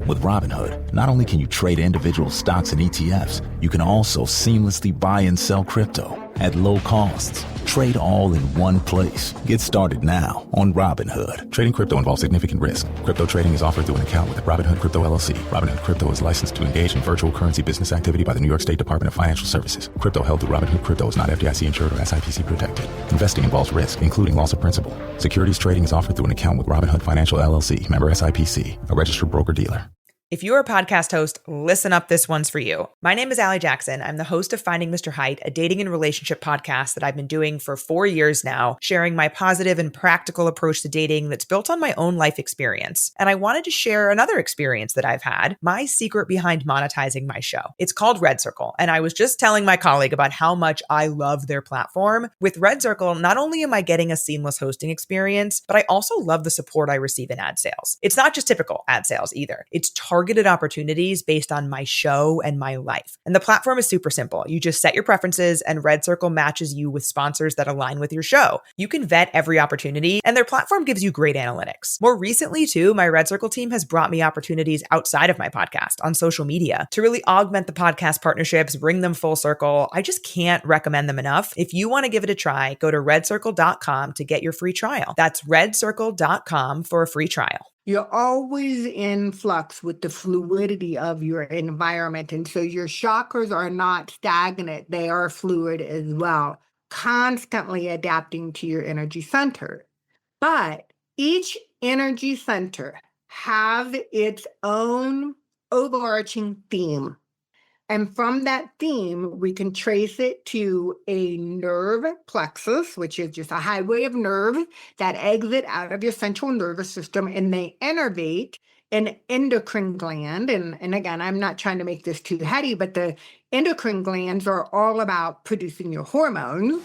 With Robinhood, not only can you trade individual stocks and ETFs, you can also seamlessly buy and sell crypto at low costs. Trade all in one place. Get started now on Robinhood. Trading crypto involves significant risk. Crypto trading is offered through an account with Robinhood Crypto LLC. Robinhood Crypto is licensed to engage in virtual currency business activity by the New York State Department of Financial Services. Crypto held through Robinhood Crypto is not FDIC insured or SIPC protected. Investing involves risk, including loss of principal. Securities trading is offered through an account with Robinhood Financial LLC, member SIPC, a registered broker-dealer. If you're a podcast host, listen up, this one's for you. My name is Allie Jackson. I'm the host of Finding Mr. Height, a dating and relationship podcast that I've been doing for 4 years now, sharing my positive and practical approach to dating that's built on my own life experience. And I wanted to share another experience that I've had, my secret behind monetizing my show. It's called Red Circle, and I was just telling my colleague about how much I love their platform. With Red Circle, not only am I getting a seamless hosting experience, but I also love the support I receive in ad sales. It's not just typical ad sales either. It's targeted opportunities based on my show and my life. And the platform is super simple. You just set your preferences and Red Circle matches you with sponsors that align with your show. You can vet every opportunity and their platform gives you great analytics. More recently too, my Red Circle team has brought me opportunities outside of my podcast on social media to really augment the podcast partnerships, bring them full circle. I just can't recommend them enough. If you want to give it a try, go to redcircle.com to get your free trial. That's redcircle.com for a free trial. You're always in flux with the fluidity of your environment. And so your chakras are not stagnant. They are fluid as well, constantly adapting to your energy center. But each energy center has its own overarching theme. And from that theme, we can trace it to a nerve plexus, which is just a highway of nerves that exit out of your central nervous system, and they innervate an endocrine gland. And again, I'm not trying to make this too heady, but the endocrine glands are all about producing your hormones.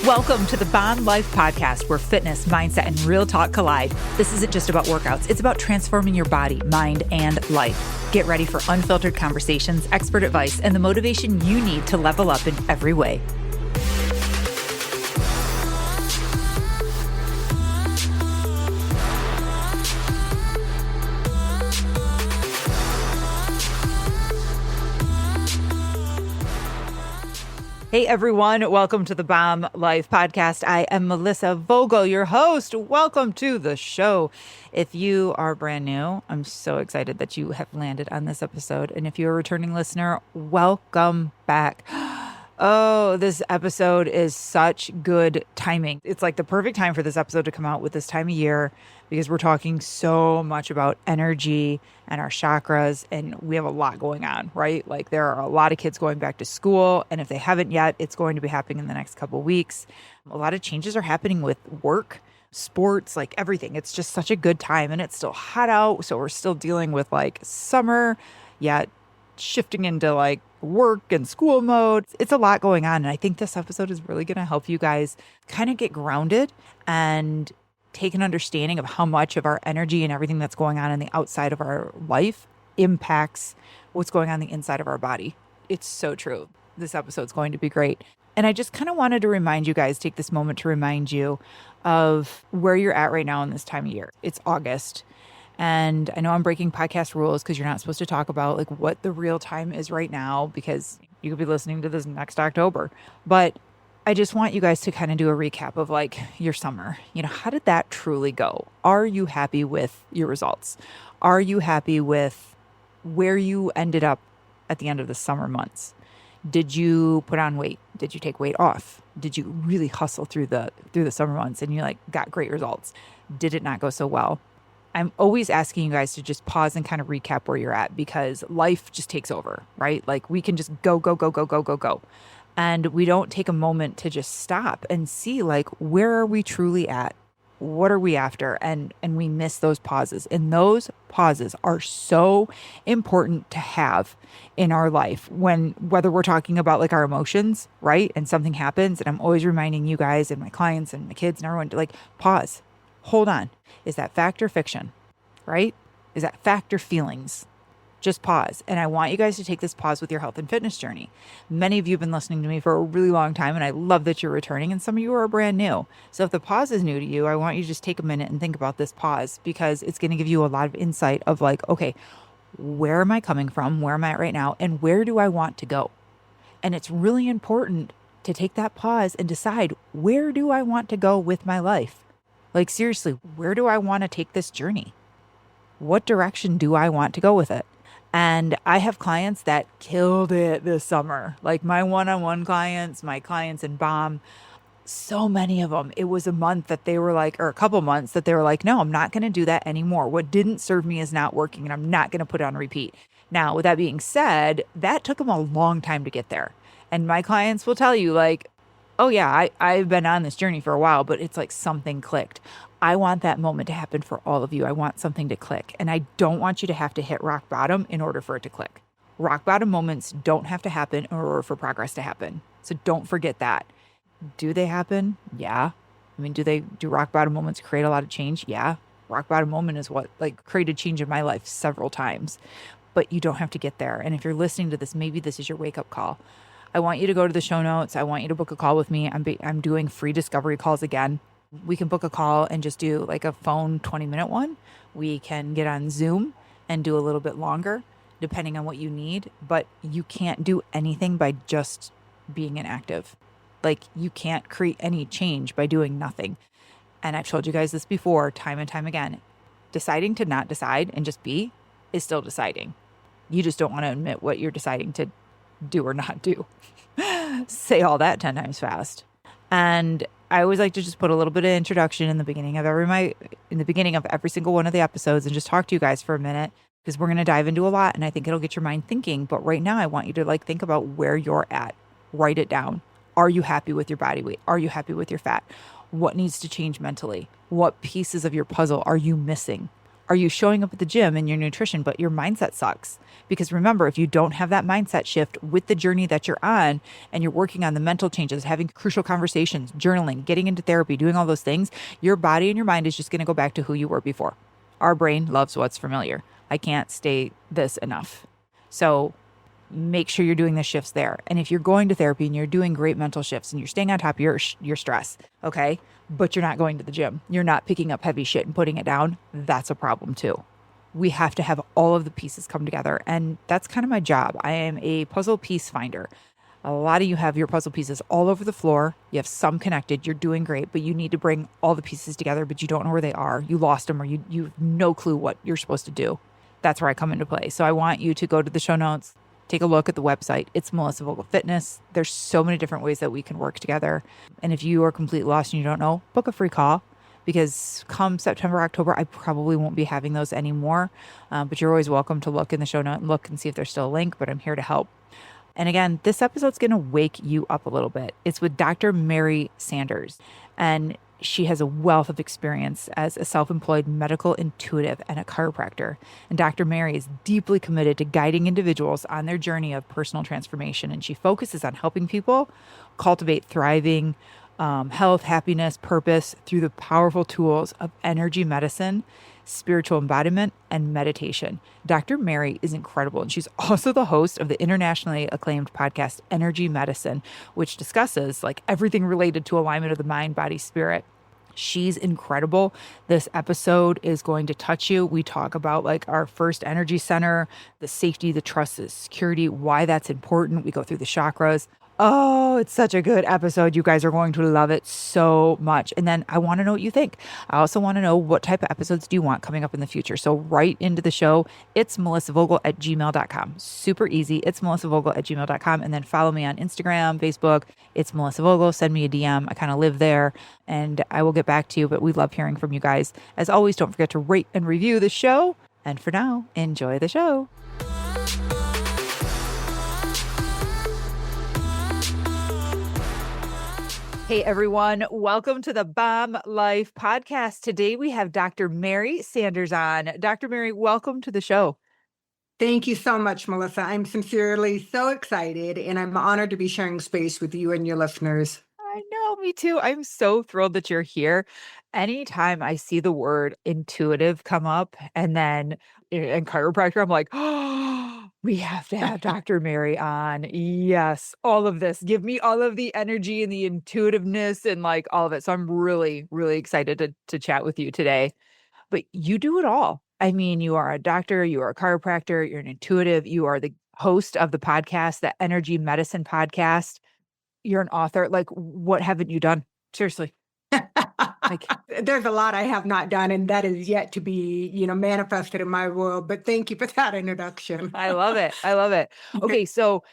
Welcome to the Bond Life Podcast, where fitness, mindset, and real talk collide. This isn't just about workouts. It's about transforming your body, mind, and life. Get ready for unfiltered conversations, expert advice, and the motivation you need to level up in every way. Hey everyone, welcome to the Bomb Life Podcast. I am Melissa Vogel, your host. Welcome to the show. If you are brand new, I'm so excited that you have landed on this episode. And if you're a returning listener, welcome back. Oh, this episode is such good timing. It's like the perfect time for this episode to come out with this time of year because we're talking so much about energy and our chakras, and we have a lot going on, right? Like there are a lot of kids going back to school, and if they haven't yet, it's going to be happening in the next couple of weeks. A lot of changes are happening with work, sports, like everything. It's just such a good time, and it's still hot out, so we're still dealing with like summer, yet shifting into like work and school mode. It's a lot going on. And I think this episode is really going to help you guys kind of get grounded and take an understanding of how much of our energy and everything that's going on in the outside of our life impacts what's going on the inside of our body. It's so true. This episode's going to be great. And I just kind of wanted to remind you guys, take this moment to remind you of where you're at right now in this time of year. It's August. And I know I'm breaking podcast rules because you're not supposed to talk about like what the real time is right now because you could be listening to this next October. But I just want you guys to kind of do a recap of like your summer. You know, how did that truly go? Are you happy with your results? Are you happy with where you ended up at the end of the summer months? Did you put on weight? Did you take weight off? Did you really hustle through the summer months and you like got great results? Did it not go so well? I'm always asking you guys to just pause and kind of recap where you're at because life just takes over, right? Like we can just go. And we don't take a moment to just stop and see like, where are we truly at? What are we after? And we miss those pauses. And those pauses are so important to have in our life whether we're talking about like our emotions, right? And something happens. And I'm always reminding you guys and my clients and my kids and everyone to like pause, hold on. Is that fact or fiction, right? Is that fact or feelings? Just pause. And I want you guys to take this pause with your health and fitness journey. Many of you have been listening to me for a really long time, and I love that you're returning, and some of you are brand new. So if the pause is new to you, I want you to just take a minute and think about this pause, because it's going to give you a lot of insight of like, okay, where am I coming from? Where am I at right now? And where do I want to go? And it's really important to take that pause and decide, where do I want to go with my life? Like, seriously, where do I want to take this journey? What direction do I want to go with it? And I have clients that killed it this summer. Like my one-on-one clients, my clients in BOM, so many of them. It was a month that they were like, or a couple months that they were like, no, I'm not going to do that anymore. What didn't serve me is not working, and I'm not going to put it on repeat. Now, with that being said, that took them a long time to get there. And my clients will tell you like, oh yeah, I've been on this journey for a while, but it's like something clicked. I want that moment to happen for all of you. I want something to click. And I don't want you to have to hit rock bottom in order for it to click. Rock bottom moments don't have to happen in order for progress to happen. So don't forget that. Do they happen? Yeah. I mean, do rock bottom moments create a lot of change? Yeah. Rock bottom moment is what like created change in my life several times, but you don't have to get there. And if you're listening to this, maybe this is your wake up call. I want you to go to the show notes. I want you to book a call with me. I'm doing free discovery calls again. We can book a call and just do like a phone 20-minute one. We can get on Zoom and do a little bit longer, depending on what you need. But you can't do anything by just being inactive. Like you can't create any change by doing nothing. And I've told you guys this before, time and time again. Deciding to not decide and just be is still deciding. You just don't want to admit what you're deciding to do or not do. Say all that 10 times fast. And I always like to just put a little bit of introduction in the beginning of every single one of the episodes and just talk to you guys for a minute, because we're going to dive into a lot and I think it'll get your mind thinking. But right now I want you to like think about where you're at. Write it down. Are you happy with your body weight? Are you happy with your fat? What needs to change mentally? What pieces of your puzzle are you missing? Are you showing up at the gym in your nutrition, but your mindset sucks? Because remember, if you don't have that mindset shift with the journey that you're on and you're working on the mental changes, having crucial conversations, journaling, getting into therapy, doing all those things, your body and your mind is just going to go back to who you were before. Our brain loves what's familiar. I can't state this enough. So make sure you're doing the shifts there. And if you're going to therapy and you're doing great mental shifts and you're staying on top of your stress, okay, but you're not going to the gym, you're not picking up heavy shit and putting it down, that's a problem too. We have to have all of the pieces come together. And that's kind of my job. I am a puzzle piece finder. A lot of you have your puzzle pieces all over the floor. You have some connected. You're doing great, but you need to bring all the pieces together, but you don't know where they are. You lost them, or you have no clue what you're supposed to do. That's where I come into play. So I want you to go to the show notes, take a look at the website. It's Melissa Vogel Fitness. There's so many different ways that we can work together. And if you are completely lost and you don't know, book a free call, because come September, October, I probably won't be having those anymore. But you're always welcome to look in the show note and look and see if there's still a link, but I'm here to help. And again, this episode's going to wake you up a little bit. It's with Dr. Mary Sanders, and she has a wealth of experience as a self-employed medical intuitive and a chiropractor. And Dr. Mary is deeply committed to guiding individuals on their journey of personal transformation. And she focuses on helping people cultivate thriving health, happiness, purpose through the powerful tools of energy medicine, spiritual embodiment, and meditation. Dr. Mary is incredible, and she's also the host of the internationally acclaimed podcast Energy Medicine, which discusses like everything related to alignment of the mind, body, spirit. She's incredible. This episode is going to touch you. We talk about like our first energy center, the safety, the trust, the security, why that's important. We go through the chakras. Oh, it's such a good episode. You guys are going to love it so much. And then I want to know what you think. I also want to know what type of episodes do you want coming up in the future. So write into the show. It's melissavogel@gmail.com. Super easy. It's melissavogel@gmail.com. And then follow me on Instagram, Facebook. It's Melissa Vogel. Send me a DM. I kind of live there and I will get back to you. But we love hearing from you guys. As always, don't forget to rate and review the show. And for now, enjoy the show. Hey everyone, welcome to the BOM Life podcast. Today we have Dr. Mary Sanders on. Dr. Mary, welcome to the show. Thank you so much, Melissa. I'm sincerely so excited, and I'm honored to be sharing space with you and your listeners. I know, me too. I'm so thrilled that you're here. Anytime I see the word intuitive come up and chiropractor, I'm like, oh, We have to have Dr. Mary on. Yes, all of this. Give me all of the energy and the intuitiveness and like all of it. So I'm really, really excited to chat with you today. But you do it all. I mean, you are a doctor, you are a chiropractor, you're an intuitive, you are the host of the podcast, the Energy Medicine podcast. You're an author. Like, what haven't you done? Seriously. Like, There's a lot I have not done, and that is yet to be, manifested in my world. But thank you for that introduction. I love it. I love it. Okay, so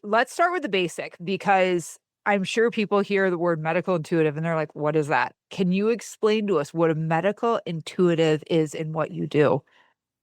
let's start with the basic because I'm sure people hear the word medical intuitive and they're like, what is that? Can you explain to us what a medical intuitive is and what you do?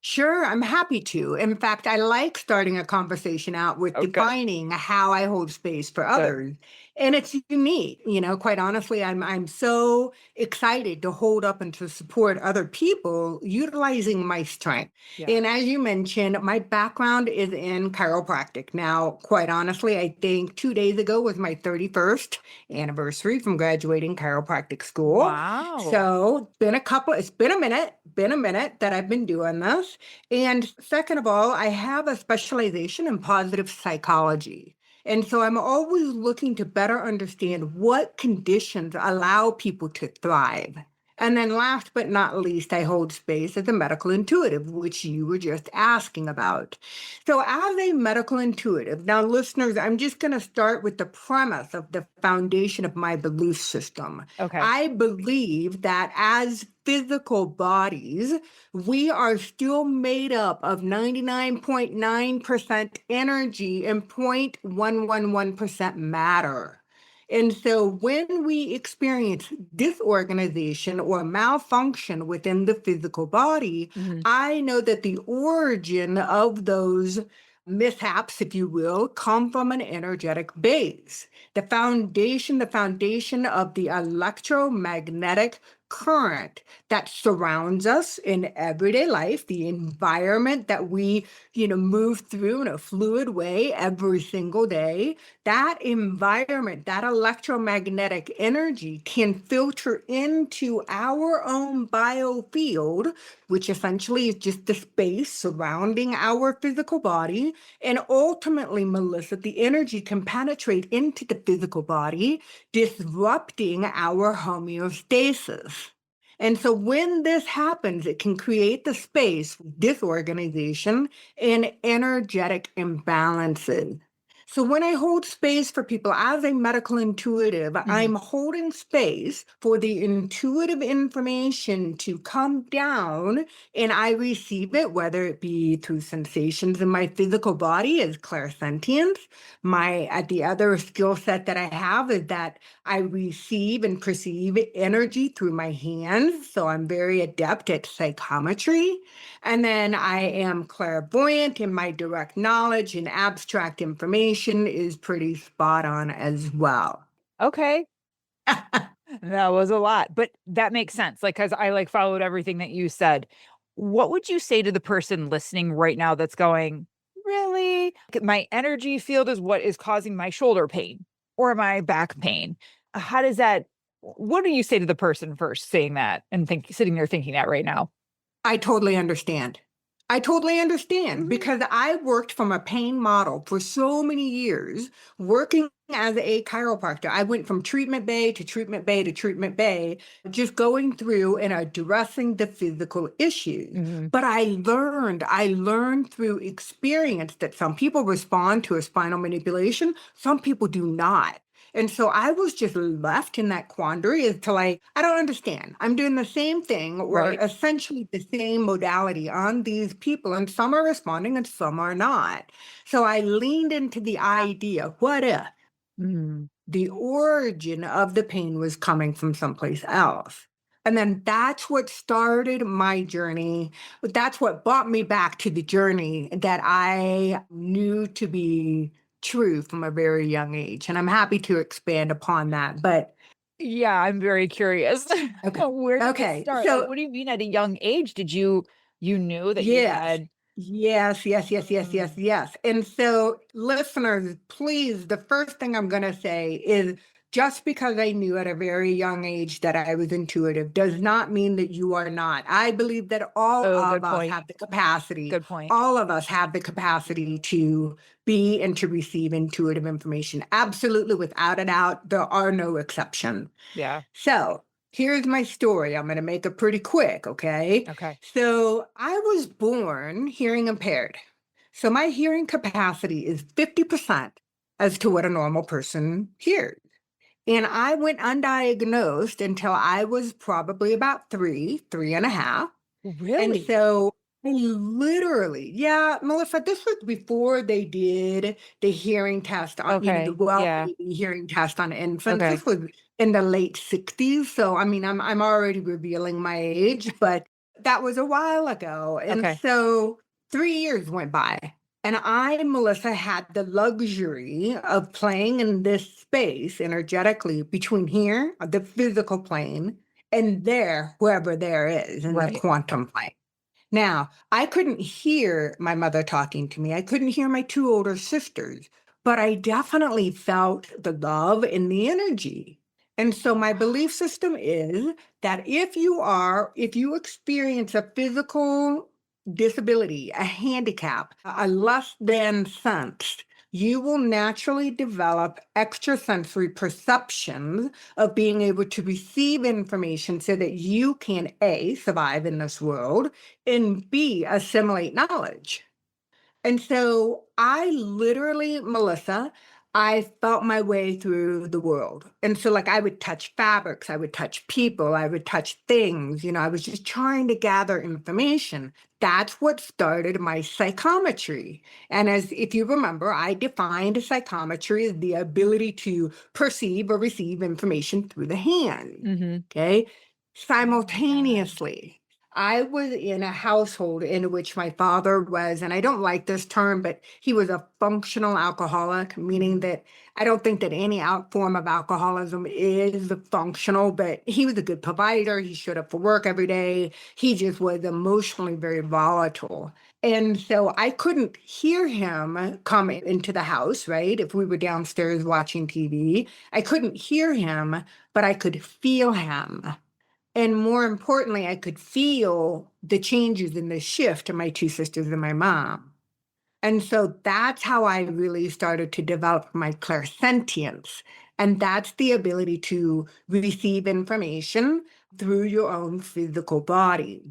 Sure, I'm happy to. In fact, I like starting a conversation out with Okay. defining how I hold space for others. And it's unique, quite honestly, I'm so excited to hold up and to support other people utilizing my strength. Yeah. And as you mentioned, my background is in chiropractic. Now, quite honestly, I think 2 days ago was my 31st anniversary from graduating chiropractic school. Wow. So it's been a minute that I've been doing this. And second of all, I have a specialization in positive psychology. And so I'm always looking to better understand what conditions allow people to thrive. And then last but not least, I hold space as a medical intuitive, which you were just asking about. So as a medical intuitive, now listeners, I'm just going to start with the premise of the foundation of my belief system. Okay. I believe that as physical bodies, we are still made up of 99.9% energy and 0.111% matter. And so when we experience disorganization or malfunction within the physical body, I know that the origin of those mishaps, if you will, come from an energetic base. The foundation of the electromagnetic current that surrounds us in everyday life, the environment that we, move through in a fluid way every single day, that environment, that electromagnetic energy can filter into our own biofield, which essentially is just the space surrounding our physical body. And ultimately, Melissa, the energy can penetrate into the physical body, disrupting our homeostasis. And so when this happens, it can create the space, disorganization, and energetic imbalances. So when I hold space for people as a medical intuitive, I'm holding space for the intuitive information to come down and I receive it, whether it be through sensations in my physical body as clairsentience. The other skill set that I have is that I receive and perceive energy through my hands. So I'm very adept at psychometry. And then I am clairvoyant in my direct knowledge, and abstract information is pretty spot on as well. Okay. That was a lot, but that makes sense. Like, cause I followed everything that you said. What would you say to the person listening right now that's going, really? My energy field is what is causing my shoulder pain or my back pain. What do you say to the person first saying that and sitting there thinking that right now? I totally understand. Because I worked from a pain model for so many years, working as a chiropractor. I went from treatment bay to treatment bay to treatment bay, just going through and addressing the physical issues. But I learned through experience that some people respond to a spinal manipulation, some people do not. And so I was just left in that quandary as to I don't understand. I'm doing the same thing or essentially the same modality on these people, and some are responding and some are not. So I leaned into the idea, what if the origin of the pain was coming from someplace else? And then that's what started my journey. That's what brought me back to the journey that I knew to be true from a very young age. And I'm happy to expand upon that. But yeah, I'm very curious. Okay. Where did Okay. it start? So What do you mean at a young age? You knew that you yes. had Yes. And so listeners, please, the first thing I'm going to say is just because I knew at a very young age that I was intuitive does not mean that you are not. I believe that all Oh, of good us point. have the capacity, Good point. all of us have the capacity to be and to receive intuitive information. Absolutely, without a doubt, there are no exceptions. Yeah. So here's my story. I'm going to make it pretty quick, okay? Okay. So I was born hearing impaired. So my hearing capacity is 50% as to what a normal person hears. And I went undiagnosed until I was probably about three and a half. And Really? so I literally, yeah, Melissa, this was before they did the hearing test on, the Okay. Yeah. baby hearing test on infants. Okay. This was in the late 60s. So I mean, I'm already revealing my age, but that was a while ago. And Okay. so 3 years went by. And I, Melissa, had the luxury of playing in this space energetically between here, the physical plane, and there, whoever there is in the Right. quantum plane. Now, I couldn't hear my mother talking to me. I couldn't hear my two older sisters, but I definitely felt the love and the energy. And so my belief system is that if you experience a physical disability, a handicap, a less than sense, you will naturally develop extrasensory perceptions of being able to receive information so that you can A, survive in this world, and B, assimilate knowledge. And so I literally, Melissa, I felt my way through the world. And so, like, I would touch fabrics, I would touch people, I would touch things. I was just trying to gather information. That's what started my psychometry. And as if you remember, I defined psychometry as the ability to perceive or receive information through the hand. Mm-hmm. Okay. Simultaneously, I was in a household in which my father was, and I don't like this term, but he was a functional alcoholic, meaning that I don't think that any form of alcoholism is functional, but he was a good provider. He showed up for work every day. He just was emotionally very volatile. And so I couldn't hear him come into the house, right? If we were downstairs watching TV, I couldn't hear him, but I could feel him. And more importantly, I could feel the changes in the shift to my two sisters and my mom. And so that's how I really started to develop my clairsentience. And that's the ability to receive information through your own physical body.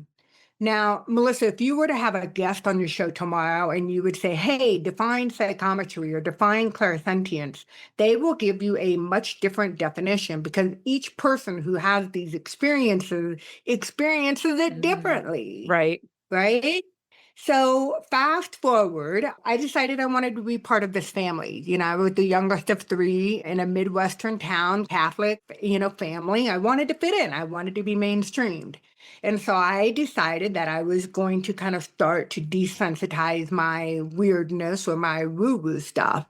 Now, Melissa, if you were to have a guest on your show tomorrow and you would say, hey, define psychometry or define clairsentience, they will give you a much different definition because each person who has these experiences it differently. Right. Right? So fast forward, I decided I wanted to be part of this family. I was the youngest of three in a Midwestern town, Catholic, family. I wanted to fit in. I wanted to be mainstreamed. And so I decided that I was going to kind of start to desensitize my weirdness or my woo-woo stuff.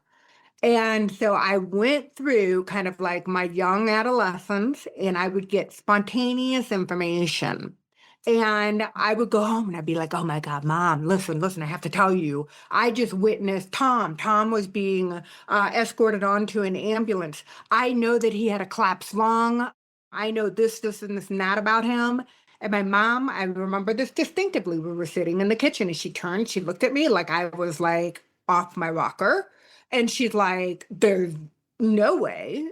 And so I went through kind of like my young adolescence and I would get spontaneous information. And I would go home and I'd be like, oh my God, Mom, listen, I have to tell you, I just witnessed Tom. Tom was being escorted onto an ambulance. I know that he had a collapsed lung. I know this, and this, and that about him. And my mom, I remember this distinctively. We were sitting in the kitchen and she turned, she looked at me like I was like off my rocker. And she's like, there's no way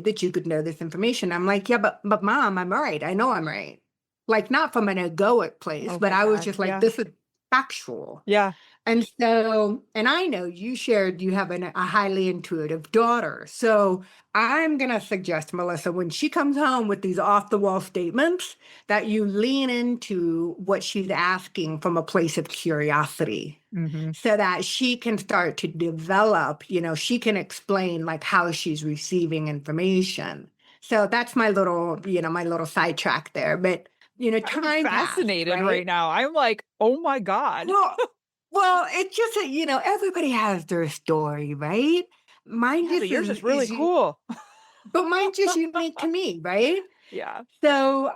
that you could know this information. I'm like, yeah, but Mom, I'm right. I know I'm right. Like, not from an egoic place, Oh but my I was God, just like, yeah. this is factual. Yeah. And so, and I know you shared you have a highly intuitive daughter. So I'm going to suggest, Melissa, when she comes home with these off the wall statements, that you lean into what she's asking from a place of curiosity. Mm-hmm. So that she can start to develop, she can explain like how she's receiving information. So that's my little, my little sidetrack there. But, I'm time passed, fascinated right? right now. I'm like, oh my God. Well, it's just that, everybody has their story, right? Mine Yeah, but just yours is really cool. but mine's just unique to me, right? Yeah. So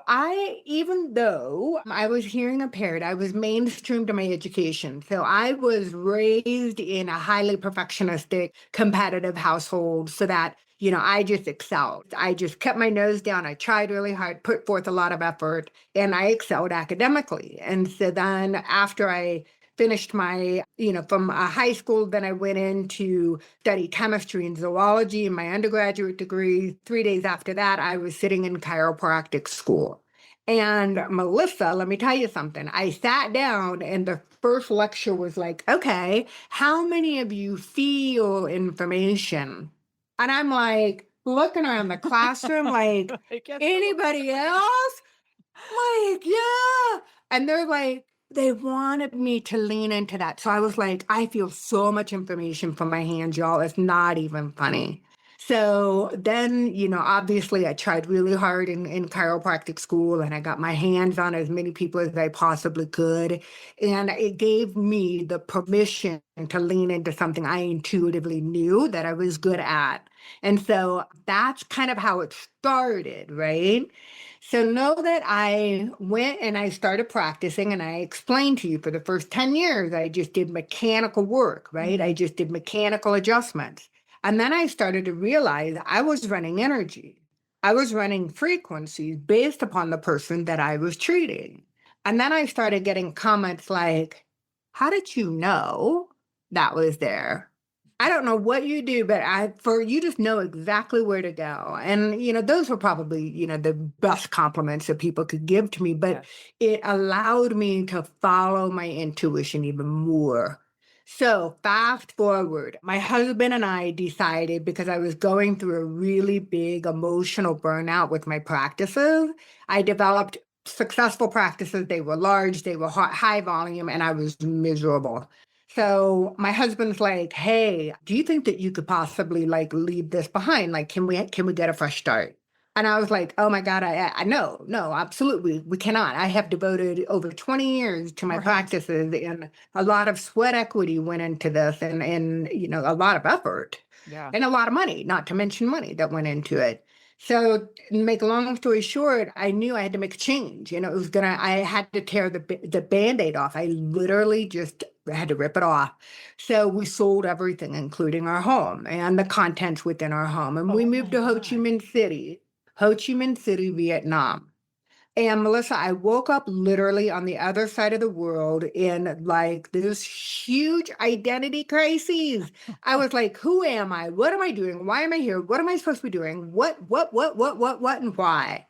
even though I was hearing impaired, I was mainstreamed in my education. So I was raised in a highly perfectionistic, competitive household so that, I just excelled. I just kept my nose down. I tried really hard, put forth a lot of effort, and I excelled academically. And so then after I finished my, from high school, then I went in to study chemistry and zoology in my undergraduate degree. 3 days after that, I was sitting in chiropractic school. And Melissa, let me tell you something. I sat down and the first lecture was like, okay, how many of you feel information? And I'm like looking around the classroom like, anybody else? Like, yeah. And they're like, they wanted me to lean into that. So I was like, I feel so much information from my hands, y'all. It's not even funny. So then, obviously I tried really hard in chiropractic school and I got my hands on as many people as I possibly could. And it gave me the permission to lean into something I intuitively knew that I was good at. And so that's kind of how it started, right? So know that I went and I started practicing and I explained to you for the first 10 years, I just did mechanical work, right? I just did mechanical adjustments. And then I started to realize I was running energy. I was running frequencies based upon the person that I was treating. And then I started getting comments like, how did you know that was there? I don't know what you do, but you just know exactly where to go. And, those were probably, the best compliments that people could give to me, but it allowed me to follow my intuition even more. So fast forward, my husband and I decided because I was going through a really big emotional burnout with my practices, I developed successful practices. They were large, they were high volume, and I was miserable. So my husband's like, "Hey, do you think that you could possibly like leave this behind? Like, can we get a fresh start?" And I was like, "Oh my God, I no, no, absolutely, we cannot. I have devoted over 20 years to my practices, and a lot of sweat equity went into this, and a lot of effort, Yeah. and a lot of money, not to mention money that went into it." So, make a long story short, I knew I had to make a change. I had to tear the Band-Aid off. I literally just had to rip it off. So we sold everything, including our home and the contents within our home. And we Oh moved my to Ho Chi Minh City, Vietnam. And Melissa, I woke up literally on the other side of the world in like this huge identity crisis. I was like, who am I? What am I doing? Why am I here? What am I supposed to be doing? What, and why?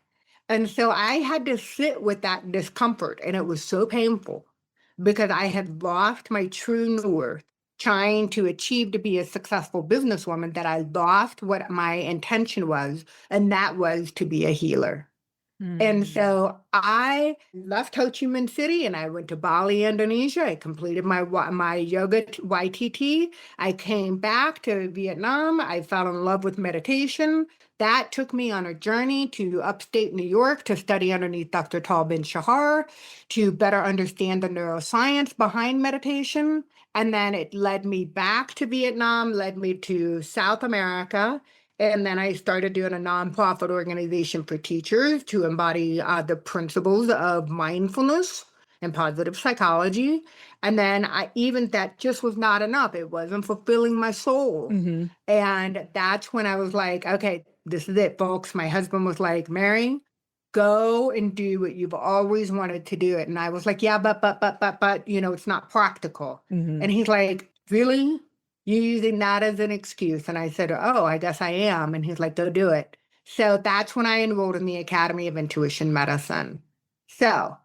And so I had to sit with that discomfort. And it was so painful because I had lost my true north trying to achieve to be a successful businesswoman, that I lost what my intention was, and that was to be a healer. And Mm. so I left Ho Chi Minh City and I went to Bali, Indonesia. I completed my yoga YTT. I came back to Vietnam. I fell in love with meditation. That took me on a journey to upstate New York to study underneath Dr. Tal Ben Shahar, to better understand the neuroscience behind meditation. And then it led me back to Vietnam, led me to South America. And then I started doing a nonprofit organization for teachers to embody the principles of mindfulness and positive psychology. And then that just was not enough. It wasn't fulfilling my soul. And that's when I was like, okay, this is it, folks. My husband was like, Mary, go and do what you've always wanted to do it. And I was like, yeah, but, it's not practical. And he's like, really? You using that as an excuse? And I said, oh, I guess I am. And he's like, go do it. So that's when I enrolled in the Academy of Intuition Medicine. So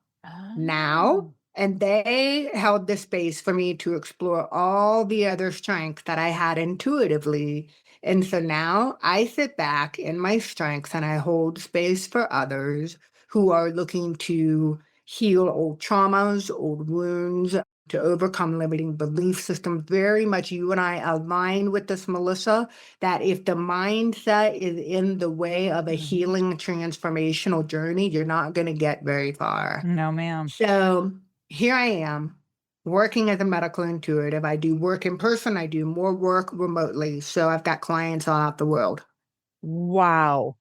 now, Oh. and they held the space for me to explore all the other strengths that I had intuitively. And so now I sit back in my strengths and I hold space for others who are looking to heal old traumas, old wounds, to overcome limiting belief systems. Very much you and I align with this, Melissa, that if the mindset is in the way of a healing transformational journey, you're not going to get very far. No, ma'am. So here I am working as a medical intuitive. I do work in person. I do more work remotely. So I've got clients all out the world. Wow.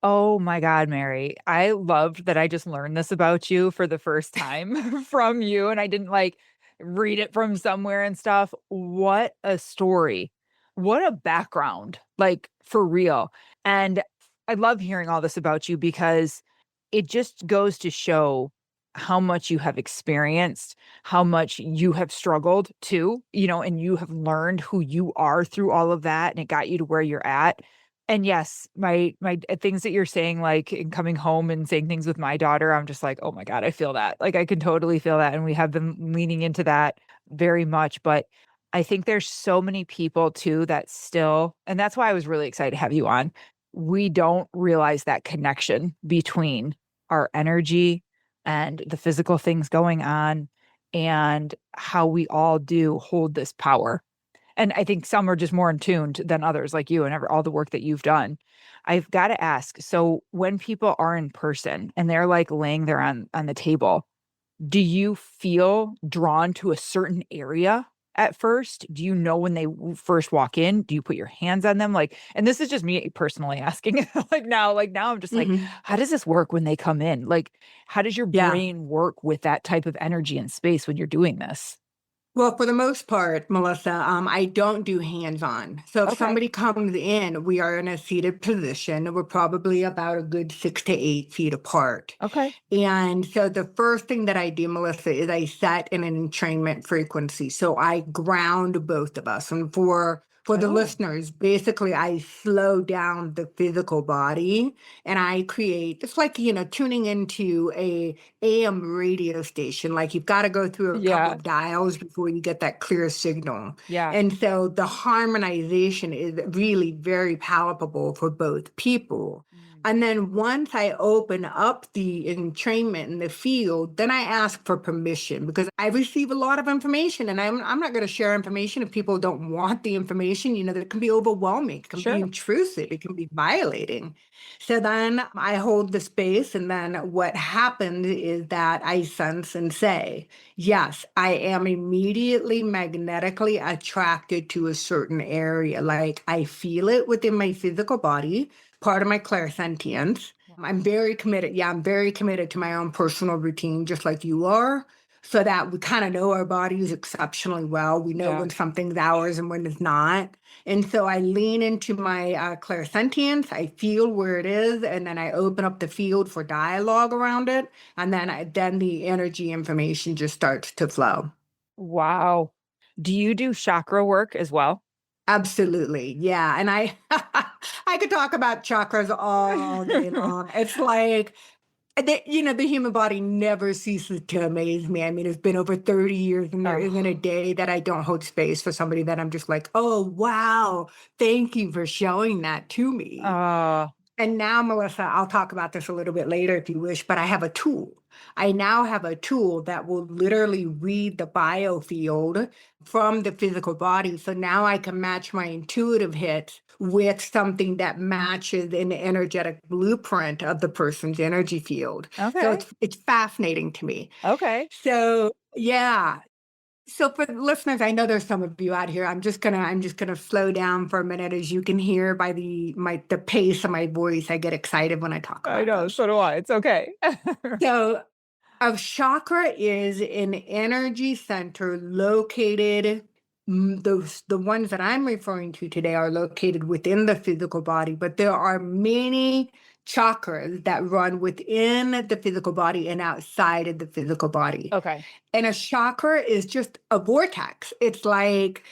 Oh my God, Mary. I loved that I just learned this about you for the first time from you, and I didn't like read it from somewhere and stuff. What a story. What a background, like for real. And I love hearing all this about you because it just goes to show how much you have experienced, how much you have struggled too, and you have learned who you are through all of that, and it got you to where you're at. And yes, my things that you're saying, like in coming home and saying things with my daughter, I'm just like, oh my God, I feel that. Like I can totally feel that. And we have been leaning into that very much. But I think there's so many people too that still, and that's why I was really excited to have you on. We don't realize that connection between our energy and the physical things going on and how we all do hold this power. And I think some are just more in tuned than others, like you and all the work that you've done. I've got to ask, so when people are in person and they're like laying there on the table, do you feel drawn to a certain area at first? Do you know when they first walk in? Do you put your hands on them? Like, and this is just me personally asking, like now I'm just like, Mhm. how does this work when they come in? Like, how does your Yeah. brain work with that type of energy and space when you're doing this? Well, for the most part, Melissa, I don't do hands-on. So if Okay. somebody comes in, we are in a seated position. We're probably about a good 6 to 8 feet apart. Okay. And so the first thing that I do, Melissa, is I set in an entrainment frequency. So I ground both of us. And for the Oh, listeners, basically I slow down the physical body and I create, it's like, tuning into a AM radio station. Like you've got to go through a couple yeah. of dials before you get that clear signal. Yeah. And so the harmonization is really very palpable for both people. Mm. And then once I open up the entrainment in the field, then I ask for permission because I receive a lot of information and I'm not going to share information if people don't want the information. That can be overwhelming, it can be Sure. intrusive, it can be violating. So then I hold the space, and then what happens is that I sense and say, yes, I am immediately magnetically attracted to a certain area. Like I feel it within my physical body, part of my clairsentience. I'm very committed. Yeah, I'm very committed to my own personal routine, just like you are, so that we kind of know our bodies exceptionally well. We know Yeah. when something's ours and when it's not. And so I lean into my clairsentience. I feel where it is, and then I open up the field for dialogue around it. And then the energy information just starts to flow. Wow. Do you do chakra work as well? Absolutely. Yeah. And I I could talk about chakras all day long. It's like the human body never ceases to amaze me. I mean, it's been over 30 years and there isn't a Oh, day that I don't hold space for somebody that I'm just like, "Oh, wow. Thank you for showing that to me." uh, And now, Melissa, I'll talk about this a little bit later if you wish, but I have a tool. I now have a tool that will literally read the biofield from the physical body. So now I can match my intuitive hits with something that matches an energetic blueprint of the person's energy field. So okay. it's fascinating to me. Okay. So yeah, so for the listeners, I know there's some of you out here. I'm just gonna slow down for a minute. As you can hear by the pace of my voice, I get excited when I talk I about know. this. So do I. It's okay. So a chakra is an energy center located. The ones that I'm referring to today are located within the physical body, but there are many chakras that run within the physical body and outside of the physical body. Okay. And a chakra is just a vortex. It's like,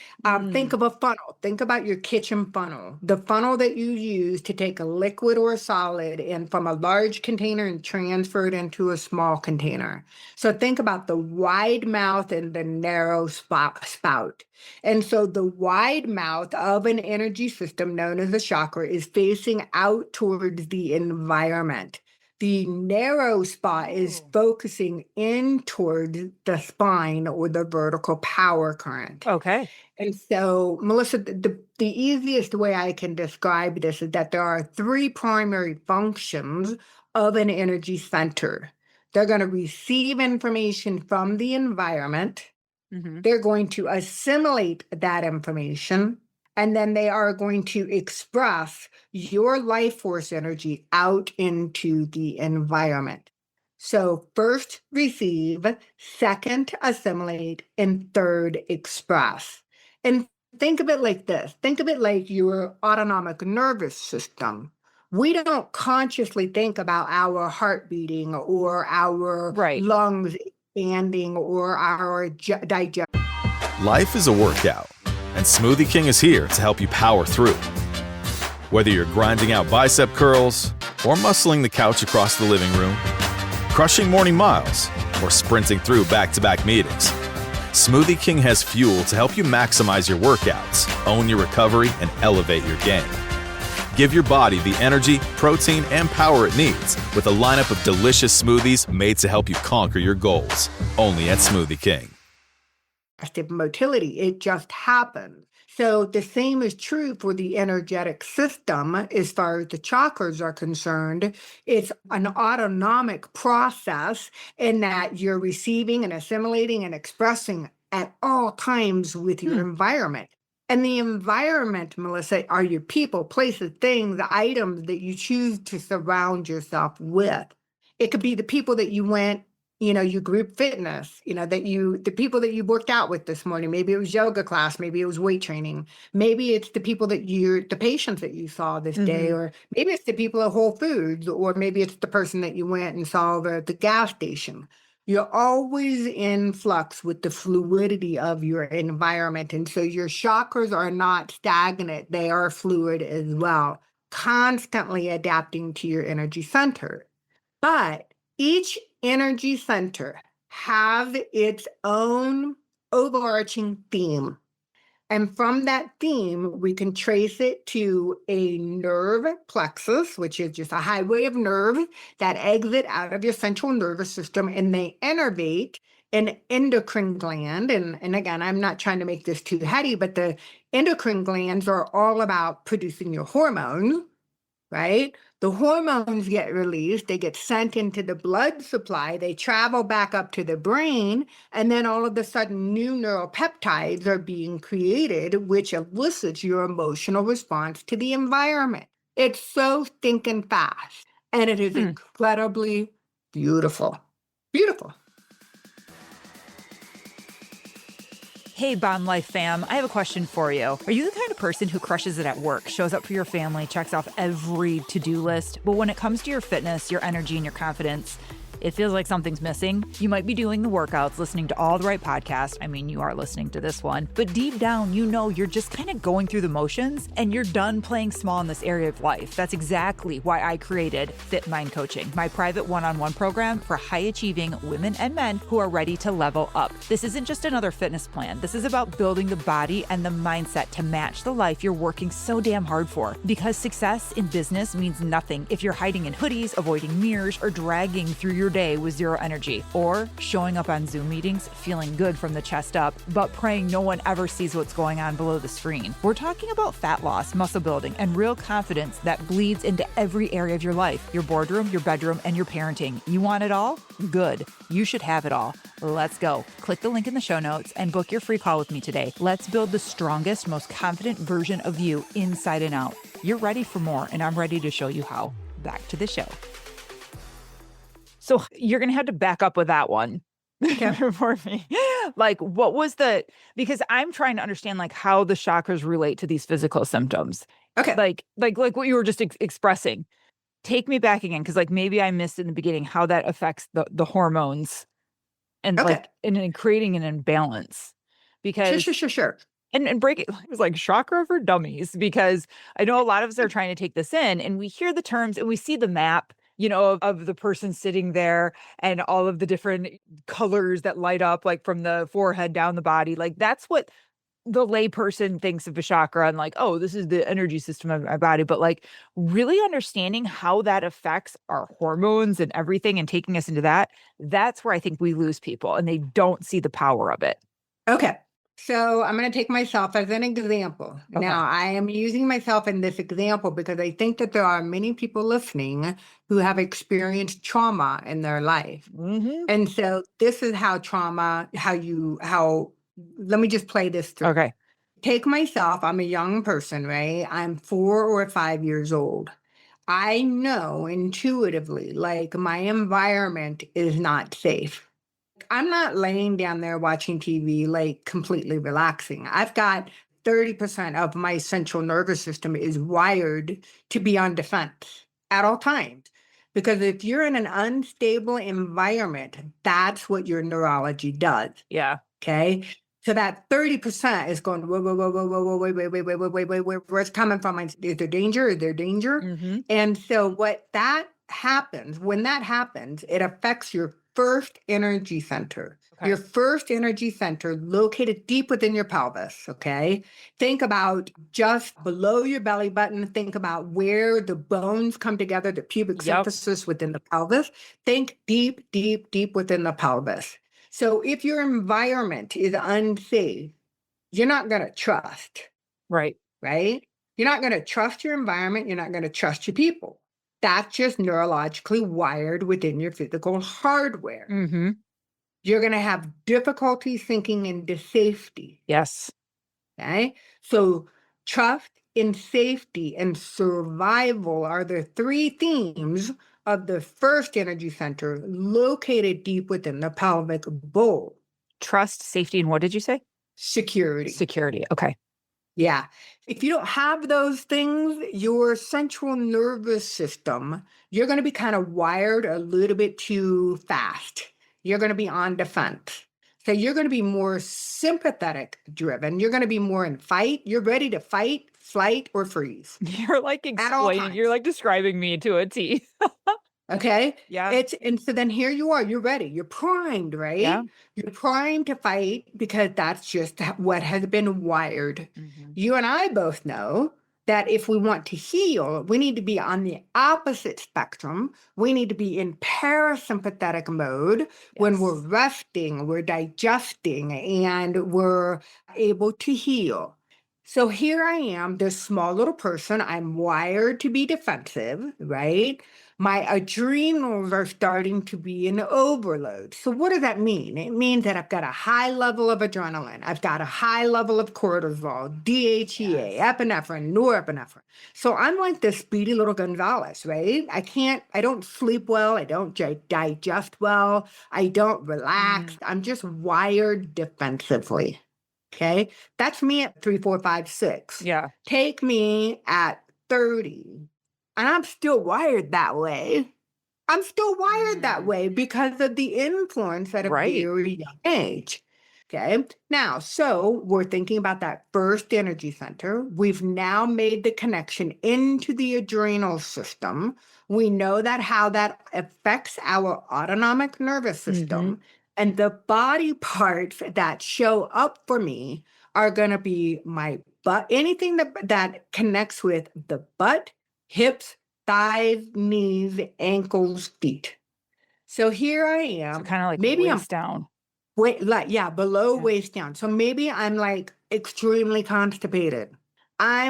think Mm, of a funnel. Think about your kitchen funnel, the funnel that you use to take a liquid or a solid and from a large container and transfer it into a small container. So think about the wide mouth and the narrow spout. And so the wide mouth of an energy system known as a chakra is facing out towards the environment. The narrow spot is oh, focusing in toward the spine or the vertical power current. okay. And so, Melissa, the easiest way I can describe this is that there are three primary functions of an energy center. They're going to receive information from the environment, Hmm. they're going to assimilate that information, And then they are going to express your life force energy out into the environment. So first receive, second assimilate, and third express. And think of it like this. Think of it like your autonomic nervous system. We don't consciously think about our heart beating or our Right. lungs expanding or our digestion. Life is a workout, and Smoothie King is here to help you power through. Whether you're grinding out bicep curls or muscling the couch across the living room, crushing morning miles, or sprinting through back-to-back meetings, Smoothie King has fuel to help you maximize your workouts, own your recovery, and elevate your game. Give your body the energy, protein, and power it needs with a lineup of delicious smoothies made to help you conquer your goals. Only at Smoothie King. Motility, it just happens. So the same is true for the energetic system as far as the chakras are concerned. It's an autonomic process in that you're receiving and assimilating and expressing at all times with your environment. And the environment, Melissa, are your people, places, things, items that you choose to surround yourself with. It could be the people that you went, your group fitness, the people that you worked out with this morning. Maybe it was yoga class, maybe it was weight training. Maybe it's the people the patients that you saw this day, or maybe it's the people at Whole Foods, or maybe it's the person that you went and saw at the gas station. You're always in flux with the fluidity of your environment. And so your chakras are not stagnant. They are fluid as well, constantly adapting to your energy center. But each energy center have its own overarching theme. And from that theme, we can trace it to a nerve plexus, which is just a highway of nerve that exit out of your central nervous system, and they innervate an endocrine gland. And again, I'm not trying to make this too heady, but the endocrine glands are all about producing your hormones, right? The hormones get released, they get sent into the blood supply, they travel back up to the brain, and then all of a sudden new neural peptides are being created, which elicits your emotional response to the environment. It's so stinking fast, and it is incredibly beautiful. Beautiful. Hey, Bomb Life fam, I have a question for you. Are you the kind of person who crushes it at work, shows up for your family, checks off every to-do list, but when it comes to your fitness, your energy, and your confidence, it feels like something's missing? You might be doing the workouts, listening to all the right podcasts. I mean, you are listening to this one. But deep down, you're just kind of going through the motions and you're done playing small in this area of life. That's exactly why I created Fit Mind Coaching, my private one-on-one program for high-achieving women and men who are ready to level up. This isn't just another fitness plan. This is about building the body and the mindset to match the life you're working so damn hard for. Because success in business means nothing if you're hiding in hoodies, avoiding mirrors, or dragging through your day with zero energy, or showing up on Zoom meetings feeling good from the chest up, but praying no one ever sees what's going on below the screen. We're talking about fat loss, muscle building, and real confidence that bleeds into every area of your life, your boardroom, your bedroom, and your parenting. You want it all? Good. You should have it all. Let's go. Click the link in the show notes and book your free call with me today. Let's build the strongest, most confident version of you inside and out. You're ready for more, and I'm ready to show you how. Back to the show. So you're going to have to back up with that one for me. Like, what was because I'm trying to understand like how the chakras relate to these physical symptoms. Okay. Like what you were just expressing. Take me back again. Cause like maybe I missed in the beginning how that affects the hormones and like and creating an imbalance because Sure. And break it was like chakra for dummies, because I know a lot of us are trying to take this in and we hear the terms and we see the map, of the person sitting there and all of the different colors that light up, like from the forehead down the body. Like that's what the layperson thinks of a chakra and like, oh, this is the energy system of my body. But like really understanding how that affects our hormones and everything and taking us into that's where I think we lose people and they don't see the power of it. Okay. So I'm going to take myself as an example. Okay. Now, I am using myself in this example because I think that there are many people listening who have experienced trauma in their life. Mm-hmm. And so this is how let me just play this through. Okay. take myself, I'm a young person, right? I'm 4 or 5 years old. I know intuitively, like my environment is not safe. I'm not laying down there watching TV, like completely relaxing. I've got 30% of my central nervous system is wired to be on defense at all times. Because if you're in an unstable environment, that's what your neurology does. Yeah. Okay. So that 30% is going, whoa, whoa, whoa, whoa, whoa, whoa, wait, wait, wait, wait, wait, wait, wait, where's it coming from? Is there danger? Is there danger? Mm-hmm. And so what that happens, when that happens, it affects your first energy center. Okay. Your first energy center located deep within your pelvis. Okay. Think about just below your belly button. Think about where the bones come together, the pubic Yep. symphysis within the pelvis. Think deep, deep, deep within the pelvis. So if your environment is unsafe, you're not going to trust, Right. right? You're not going to trust your environment. You're not going to trust your people. That's just neurologically wired within your physical hardware. Mm-hmm. You're going to have difficulty thinking into safety. Yes. Okay. So trust in safety and survival are the three themes of the first energy center located deep within the pelvic bowl. Trust, safety, and what did you say? Security. Security. Okay. Yeah. If you don't have those things, your central nervous system, you're going to be kind of wired a little bit too fast. You're going to be on defense. So you're going to be more sympathetic driven. You're going to be more in fight. You're ready to fight, flight, or freeze. You're like At all explaining, you're times. like describing me to a T. Okay. Yeah. And so then here you are, you're ready. You're primed, right? Yeah. You're primed to fight because that's just what has been wired. Mm-hmm. You and I both know that if we want to heal, we need to be on the opposite spectrum. We need to be in parasympathetic mode when we're resting, we're digesting, and we're able to heal. So here I am, this small little person. I'm wired to be defensive, right? My adrenals are starting to be in overload. So what does that mean? It means that I've got a high level of adrenaline. I've got a high level of cortisol, DHEA, epinephrine, norepinephrine. So I'm like this speedy little Gonzalez, right? I don't sleep well. I don't digest well. I don't relax. I'm just wired defensively. Okay. That's me at 3, 4, 5, 6. Yeah. Take me at 30. And I'm still wired that way. I'm still wired that way because of the influence at a very young age. Okay. Now, so we're thinking about that first energy center. We've now made the connection into the adrenal system. We know that how that affects our autonomic nervous system. And the body parts that show up for me are going to be my butt, anything that connects with the butt, hips, thighs, knees, ankles, feet. So here I am. So kind of like maybe waist down. Below waist down. So maybe I'm like extremely constipated. I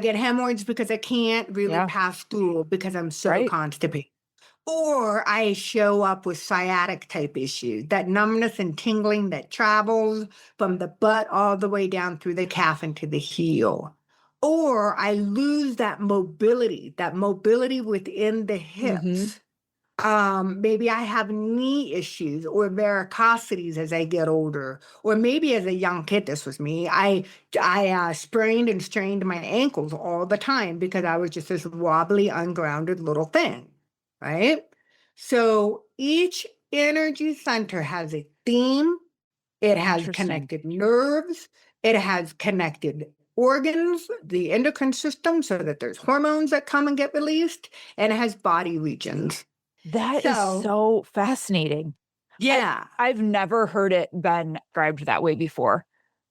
get hemorrhoids because I can't really pass stool because I'm so constipated. Or I show up with sciatic type issues, that numbness and tingling that travels from the butt all the way down through the calf into the heel. Or I lose that mobility within the hips. Maybe I have knee issues or varicosities as I get older. Or maybe as a young kid, this was me. I sprained and strained my ankles all the time because I was just this wobbly, ungrounded little thing. Right? So each energy center has a theme. It has connected nerves. It has connected organs, the endocrine system, so that there's hormones that come and get released, and it has body regions. That is so fascinating. Yeah. I've never heard it been described that way before.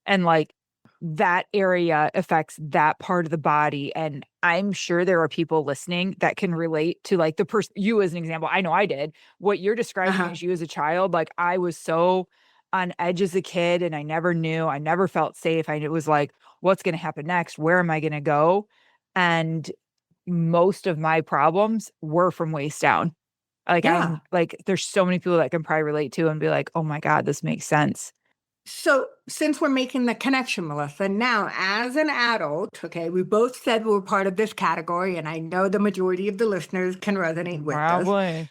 And like that area affects that part of the body. And I'm sure there are people listening that can relate to like the person, you as an example. I know I did. What you're describing as you as a child, like I was so on edge as a kid and I never knew, I never felt safe. It was like, what's going to happen next? Where am I going to go? And most of my problems were from waist down. Like I'm like, there's so many people that can probably relate to and be like, oh my God, this makes sense. So since we're making the connection, Melissa, now as an adult, okay, we both said we're part of this category, and I know the majority of the listeners can resonate with this. Probably.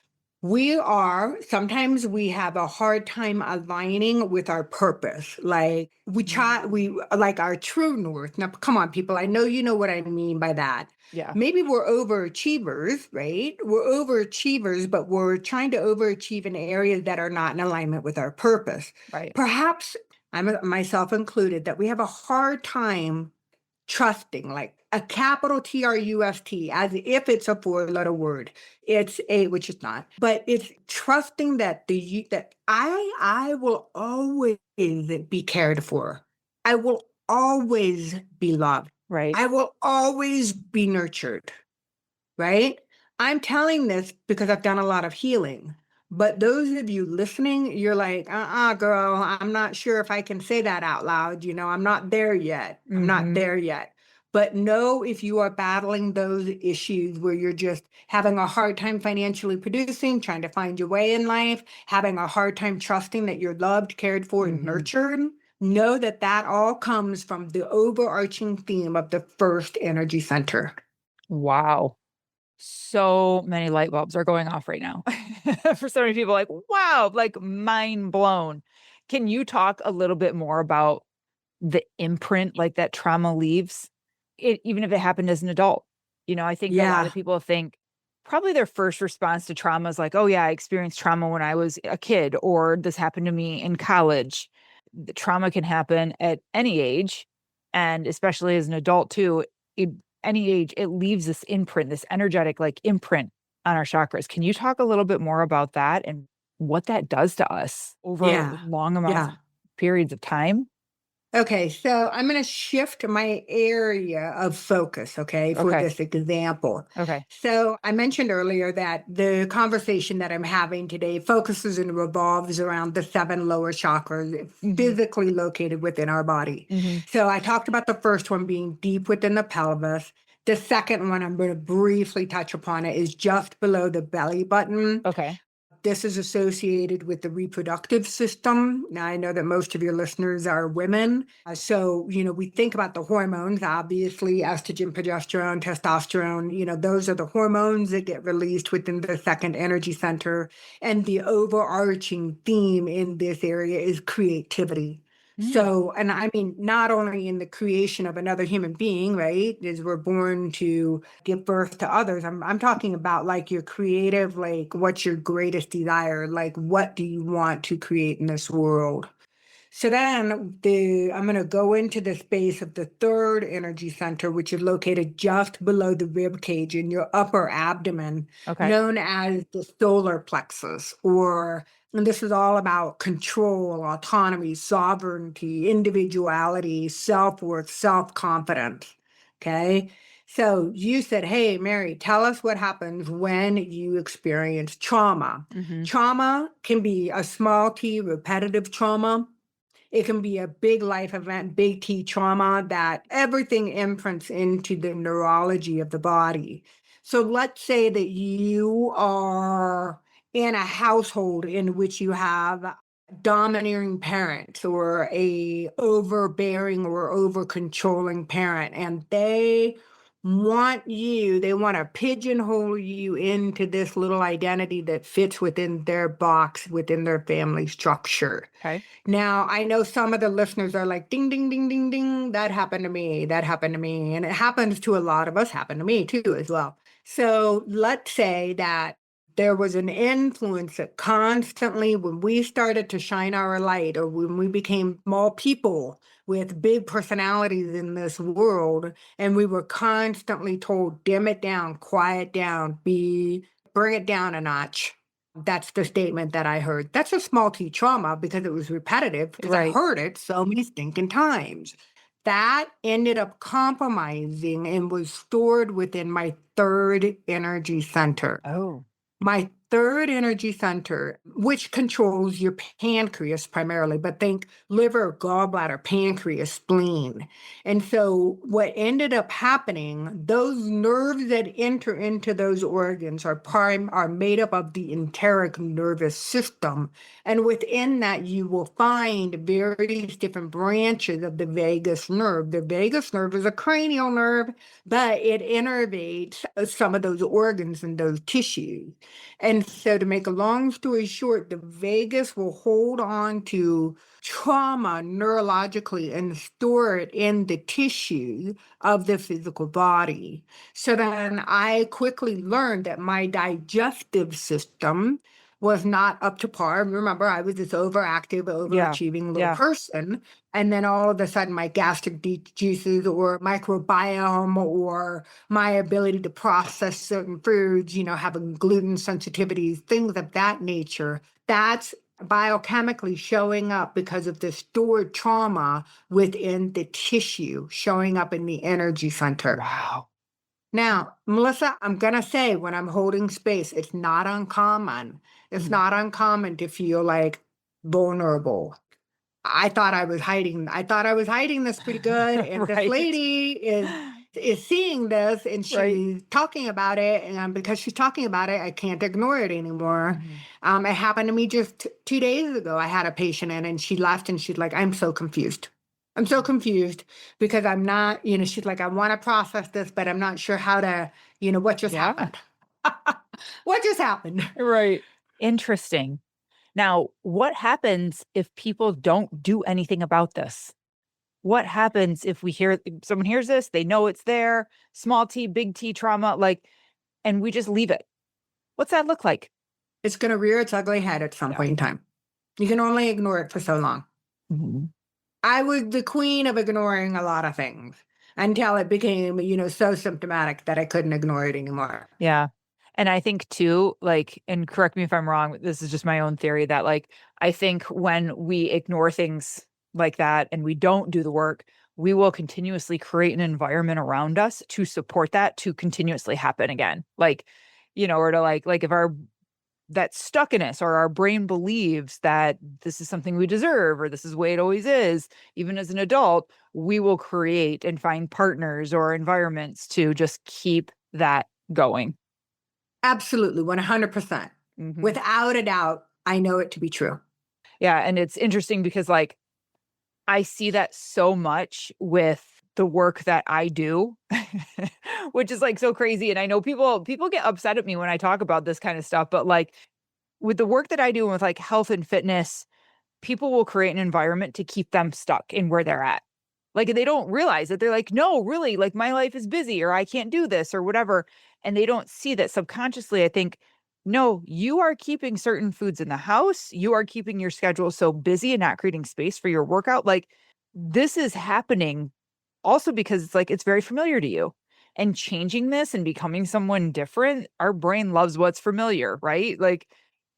Sometimes we have a hard time aligning with our purpose. Like we like our true north. Now, come on, people. I know you know what I mean by that. Yeah. Maybe we're overachievers, right? We're overachievers, but we're trying to overachieve in areas that are not in alignment with our purpose. Right. Perhaps I'm myself included, that we have a hard time trusting, like a capital TRUST, as if it's a four-letter word. Which it's not, but it's trusting that that I will always be cared for. I will always be loved. Right. I will always be nurtured. Right? I'm telling this because I've done a lot of healing. But those of you listening, you're like, girl, I'm not sure if I can say that out loud. I'm not there yet. I'm not there yet. But know if you are battling those issues where you're just having a hard time financially producing, trying to find your way in life, having a hard time trusting that you're loved, cared for, and nurtured, know that that all comes from the overarching theme of the first energy center. Wow. So many light bulbs are going off right now for so many people, like, wow, like mind blown. Can you talk a little bit more about the imprint like that trauma leaves, even if it happened as an adult? I think a lot of people think probably their first response to trauma is like, oh yeah, I experienced trauma when I was a kid, or this happened to me in college. The trauma can happen at any age, and especially as an adult too. Any age, it leaves this imprint, this energetic like imprint on our chakras. Can you talk a little bit more about that and what that does to us over long amounts of periods of time? Okay, so I'm going to shift my area of focus, for this example. Okay. So I mentioned earlier that the conversation that I'm having today focuses and revolves around the 7 lower chakras physically located within our body. So I talked about the first one being deep within the pelvis. The second one, I'm going to briefly touch upon it, is just below the belly button. Okay. This is associated with the reproductive system. Now, I know that most of your listeners are women. So, we think about the hormones, obviously, estrogen, progesterone, testosterone, those are the hormones that get released within the second energy center. And the overarching theme in this area is creativity. So, and I mean, not only in the creation of another human being, right, as we're born to give birth to others, I'm talking about like your creative, like what's your greatest desire? Like, what do you want to create in this world? So then I'm going to go into the space of the third energy center, which is located just below the rib cage in your upper abdomen, known as the solar plexus, and this is all about control, autonomy, sovereignty, individuality, self-worth, self-confidence. Okay. So you said, hey, Mary, tell us what happens when you experience trauma. Trauma can be a small T, repetitive trauma. It can be a big life event, big T trauma that everything imprints into the neurology of the body. So let's say that you are in a household in which you have domineering parents or a overbearing or over controlling parent, and they want to pigeonhole you into this little identity that fits within their box, within their family structure. Okay. Now, I know some of the listeners are like, ding, ding, ding, ding, ding. That happened to me. That happened to me. And it happens to a lot of us, happened to me too, as well. So let's say that there was an influence that constantly, when we started to shine our light, or when we became small people with big personalities in this world, and we were constantly told, dim it down, quiet down, bring it down a notch. That's the statement that I heard. That's a small T trauma because it was repetitive, because I heard it so many stinking times. That ended up compromising and was stored within my third energy center. Oh. My third energy center, which controls your pancreas primarily, but think liver, gallbladder, pancreas, spleen. And so what ended up happening, those nerves that enter into those organs are made up of the enteric nervous system. And within that, you will find various different branches of the vagus nerve. The vagus nerve is a cranial nerve, but it innervates some of those organs and those tissues. And so to make a long story short, the vagus will hold on to trauma neurologically and store it in the tissue of the physical body. So then I quickly learned that my digestive system was not up to par. Remember, I was this overactive, overachieving little person. And then all of a sudden, my gastric juices or microbiome or my ability to process certain foods, having gluten sensitivities, things of that nature, that's biochemically showing up because of the stored trauma within the tissue, showing up in the energy center. Wow. Now, Melissa, I'm going to say when I'm holding space, it's not uncommon. It's not uncommon to feel like vulnerable. I thought I was hiding this pretty good. And this Right. lady is seeing this and she's talking about it. And because she's talking about it, I can't ignore it anymore. It happened to me just 2 days ago. I had a patient in and she left and she's like, I'm so confused. I'm so confused because I'm not, she's like, I want to process this, but I'm not sure how to, what just happened. What just happened? Right. Interesting. Now, what happens if people don't do anything about this? What happens if someone hears this, they know it's there, small T, big T trauma, and we just leave it? What's that look like? It's going to rear its ugly head at some point in time. You can only ignore it for so long. Mm-hmm. I was the queen of ignoring a lot of things until it became, so symptomatic that I couldn't ignore it anymore. Yeah. And I think too, and correct me if I'm wrong, this is just my own theory that I think when we ignore things like that and we don't do the work, we will continuously create an environment around us to support that to continuously happen again. Or to if that stuckness or our brain believes that this is something we deserve or this is the way it always is, even as an adult, we will create and find partners or environments to just keep that going. Absolutely, 100%. Mm-hmm. Without a doubt, I know it to be true. Yeah, and it's interesting because I see that so much with the work that I do, which is so crazy. And I know people get upset at me when I talk about this kind of stuff, but with the work that I do with health and fitness, people will create an environment to keep them stuck in where they're at. They don't realize that they're no, really, my life is busy or I can't do this or whatever. And they don't see that subconsciously. I think, no, you are keeping certain foods in the house. You are keeping your schedule so busy and not creating space for your workout. This is happening also because it's very familiar to you. And changing this and becoming someone different, our brain loves what's familiar, right?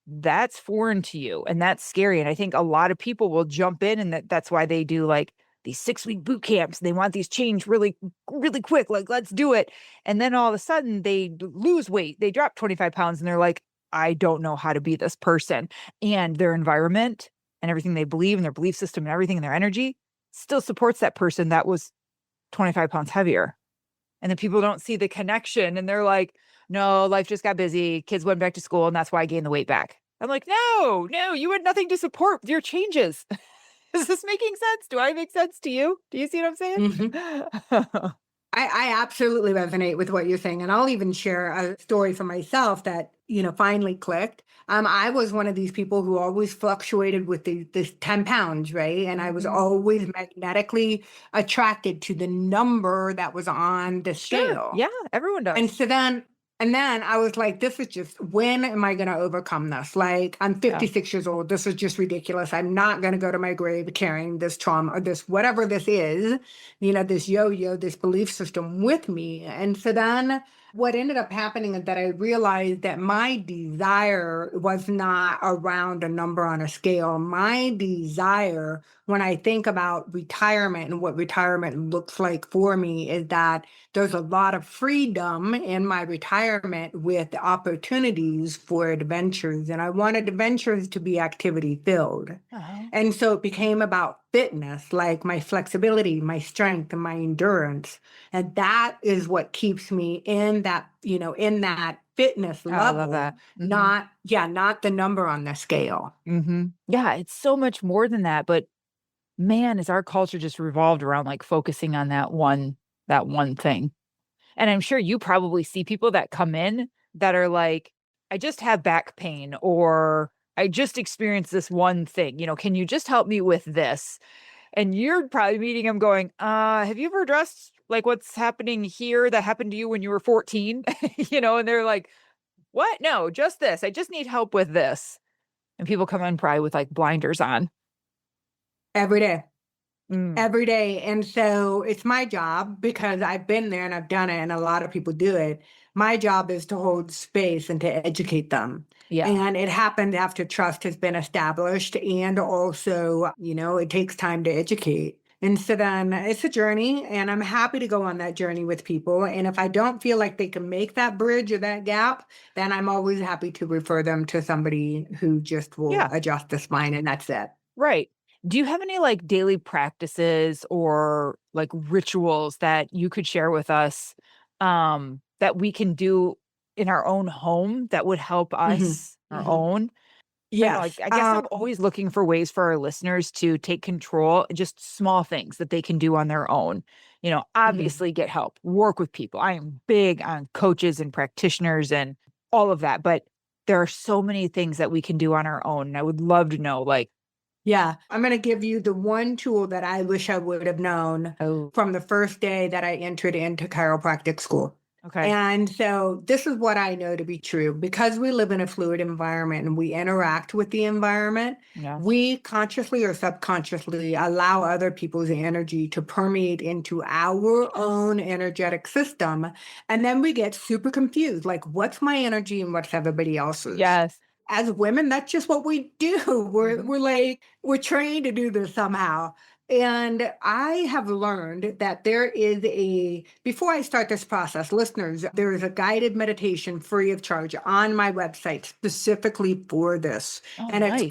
That's foreign to you and that's scary. And I think a lot of people will jump in and that's why they do these 6-week boot camps. They want these change really, really quick. Let's do it. And then all of a sudden they lose weight. They drop 25 pounds and they're I don't know how to be this person. And their environment and everything they believe and their belief system and everything and their energy still supports that person that was 25 pounds heavier. And then people don't see the connection and they're no, life just got busy. Kids went back to school and that's why I gained the weight back. I'm no, you had nothing to support your changes. Is this making sense? Do I make sense to you? Do you see what I'm saying? Mm-hmm. I absolutely resonate with what you're saying. And I'll even share a story for myself that, finally clicked. I was one of these people who always fluctuated with this 10 pounds, right? And I was always magnetically attracted to the number that was on the scale. Sure. Yeah, everyone does. And then I was this is just, when am I going to overcome this? I'm 56 years old. This is just ridiculous. I'm not going to go to my grave carrying this trauma or this, whatever this is, this yo-yo, this belief system with me. And so then what ended up happening is that I realized that my desire was not around a number on a scale. My desire, when I think about retirement and what retirement looks like for me, is that there's a lot of freedom in my retirement with opportunities for adventures. And I wanted adventures to be activity filled. Uh-huh. And so it became about fitness, like my flexibility, my strength, and my endurance. And that is what keeps me in that, in that fitness Oh, I love level, that. not the number on the scale. Yeah, it's so much more than that. But man, is our culture just revolved around like focusing on that one thing. And I'm sure you probably see people that come in that are like, I just have back pain, or I just experienced this one thing. Can you just help me with this? And you're probably meeting them going, have you ever addressed like what's happening here that happened to you when you were 14? And they're like, what? No, just this. I just need help with this. And people come in probably with like blinders on. Every day. Mm, Every day. And so it's my job, because I've been there and I've done it, and a lot of people do it. My job is to hold space and to educate them. yeah. And it happened after trust has been established. And also, it takes time to educate. And so then it's a journey, and I'm happy to go on that journey with people. And if I don't feel like they can make that bridge or that gap, then I'm always happy to refer them to somebody who just will Yeah. adjust the spine, and that's it. Right. Do you have any like daily practices or like rituals that you could share with us that we can do in our own home that would help Mhm. us our Mhm. own? I don't know, Yes. I guess I'm always looking for ways for our listeners to take control, just small things that they can do on their own. Mhm. Obviously get help, work with people. I am big on coaches and practitioners and all of that, but there are so many things that we can do on our own. And I would love to know, like, Yeah, I'm going to give you the one tool that I wish I would have known oh, from the first day that I entered into chiropractic school. okay. And so this is what I know to be true. Because we live in a fluid environment and we interact with the environment, Yeah. we consciously or subconsciously allow other people's energy to permeate into our own energetic system. And then we get super confused, like, what's my energy and what's everybody else's? Yes. As women, that's just what we do. We're Mhm. we're like, we're trained to do this somehow. And I have learned that before I start this process, listeners, there is a guided meditation free of charge on my website specifically for this. Oh, And nice.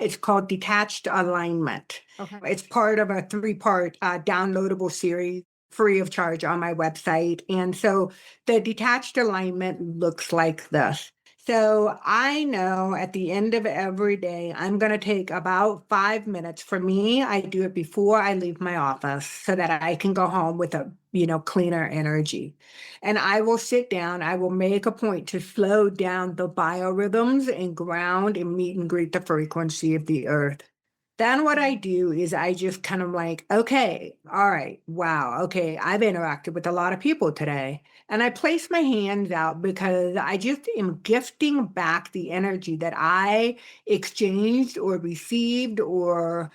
it's called Detached Alignment. Okay. It's part of a 3-part downloadable series free of charge on my website. And so the detached alignment looks like this. So I know at the end of every day, I'm going to take about 5 minutes. For me, I do it before I leave my office so that I can go home with a, cleaner energy. And I will sit down, I will make a point to slow down the biorhythms and ground and meet and greet the frequency of the earth. Then what I do is I just kind of like, okay, all right, wow, okay, I've interacted with a lot of people today. And I place my hands out because I just am gifting back the energy that I exchanged or received or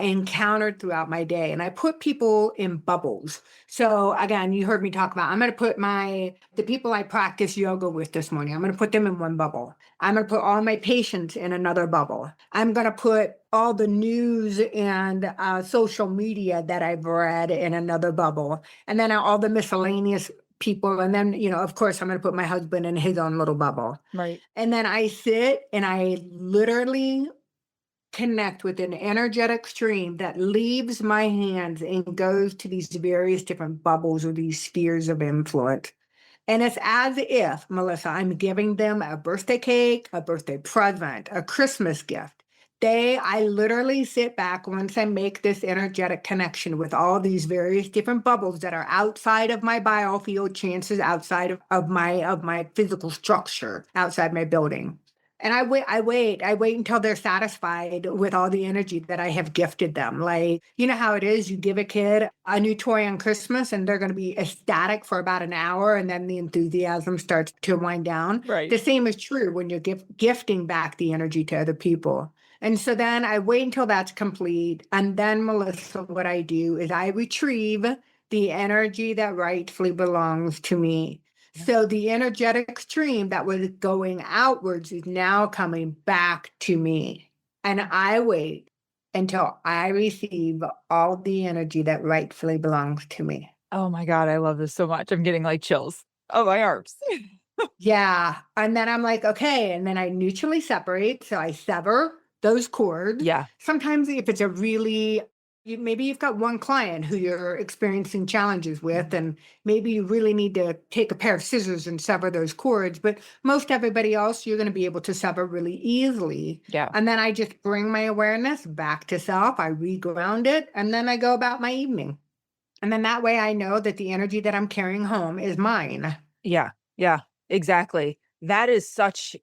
encountered throughout my day. And I put people in bubbles. So again, you heard me talk about, I'm going to put the people I practice yoga with this morning, I'm going to put them in one bubble. I'm going to put all my patients in another bubble. I'm going to put all the news and social media that I've read in another bubble. And then all the miscellaneous people. And then, of course, I'm going to put my husband in his own little bubble. Right. And then I sit and I literally connect with an energetic stream that leaves my hands and goes to these various different bubbles or these spheres of influence. And it's as if, Melissa, I'm giving them a birthday cake, a birthday present, a Christmas gift. I literally sit back once I make this energetic connection with all these various different bubbles that are outside of my biofield chances, outside of my physical structure, outside my building. And I wait until they're satisfied with all the energy that I have gifted them. Like, you know how it is, you give a kid a new toy on Christmas and they're going to be ecstatic for about an hour and then the enthusiasm starts to wind down. Right. The same is true when you're gifting back the energy to other people. And so then I wait until that's complete. And then, Melissa, what I do is I retrieve the energy that rightfully belongs to me. So the energetic stream that was going outwards is now coming back to me. And I wait until I receive all the energy that rightfully belongs to me. Oh my God, I love this so much. I'm getting like chills. Oh, my arms. Yeah. And then I'm like, okay. And then I mutually separate. So I sever those cords. Yeah. Sometimes if it's a really, maybe you've got one client who you're experiencing challenges with, and maybe you really need to take a pair of scissors and sever those cords. But most everybody else, you're going to be able to sever really easily. Yeah. And then I just bring my awareness back to self. I reground it, and then I go about my evening. And then that way I know that the energy that I'm carrying home is mine. Yeah. Yeah. Exactly. That is such,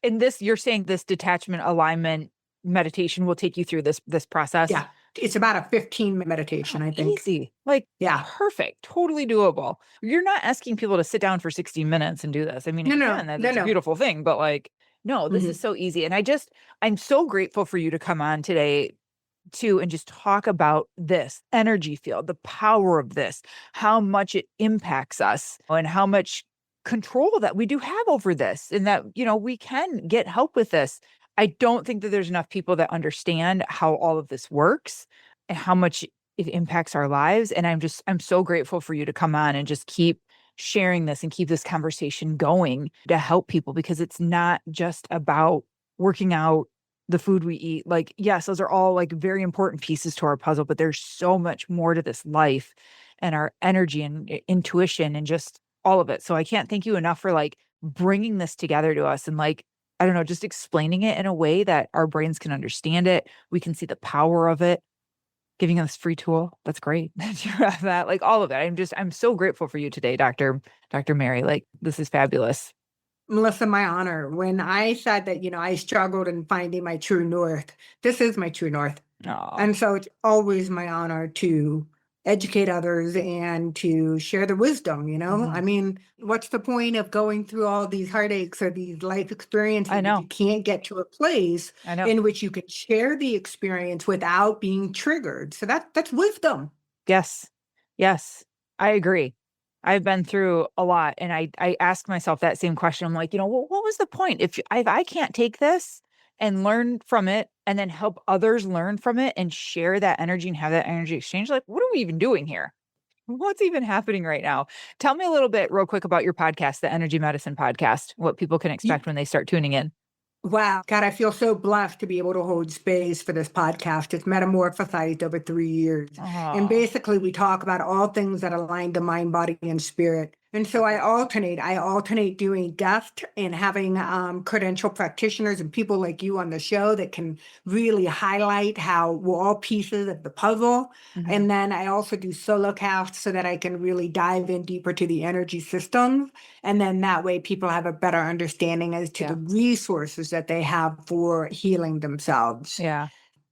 in this, you're saying this detachment alignment meditation will take you through this process. Yeah. It's about a 15-minute meditation, I think. Easy. Like, Yeah. perfect. Totally doable. You're not asking people to sit down for 60 minutes and do this. I mean, if you can, that's a beautiful thing, but like, no, this is so easy. And I'm so grateful for you to come on today too, and just talk about this energy field, the power of this, how much it impacts us, and how much control that we do have over this, and that, we can get help with this. I don't think that there's enough people that understand how all of this works and how much it impacts our lives. And I'm so grateful for you to come on and just keep sharing this and keep this conversation going to help people, because it's not just about working out, the food we eat. Like, yes, those are all like very important pieces to our puzzle, but there's so much more to this life and our energy and intuition and just all of it. So I can't thank you enough for like bringing this together to us and like, I don't know, just explaining it in a way that our brains can understand it. We can see the power of it, giving us free tool. That's great that you have that, like all of it. I'm so grateful for you today, Dr. Mary. Like, this is fabulous. Melissa, my honor. When I said that, I struggled in finding my true north, this is my true north. Oh. And so it's always my honor to educate others and to share the wisdom, I mean, what's the point of going through all these heartaches or these life experiences I know. if you can't get to a place in which you can share the experience without being triggered? So that's wisdom. Yes. Yes. I agree. I've been through a lot, and I ask myself that same question. I'm like, well, what was the point? If I can't take this and learn from it and then help others learn from it and share that energy and have that energy exchange, like, what are we even doing here? What's even happening right now? Tell me a little bit real quick about your podcast, the Energy Medicine Podcast, what people can expect when they start tuning in. Wow. God, I feel so blessed to be able to hold space for this podcast. It's metamorphosized over 3 years. And basically, we talk about all things that align the mind, body, and spirit. And so I alternate doing guests and having credentialed practitioners and people like you on the show that can really highlight how we're all pieces of the puzzle. And then I also do solo casts so that I can really dive in deeper to the energy systems. And then that way people have a better understanding as to the resources that they have for healing themselves. Yeah.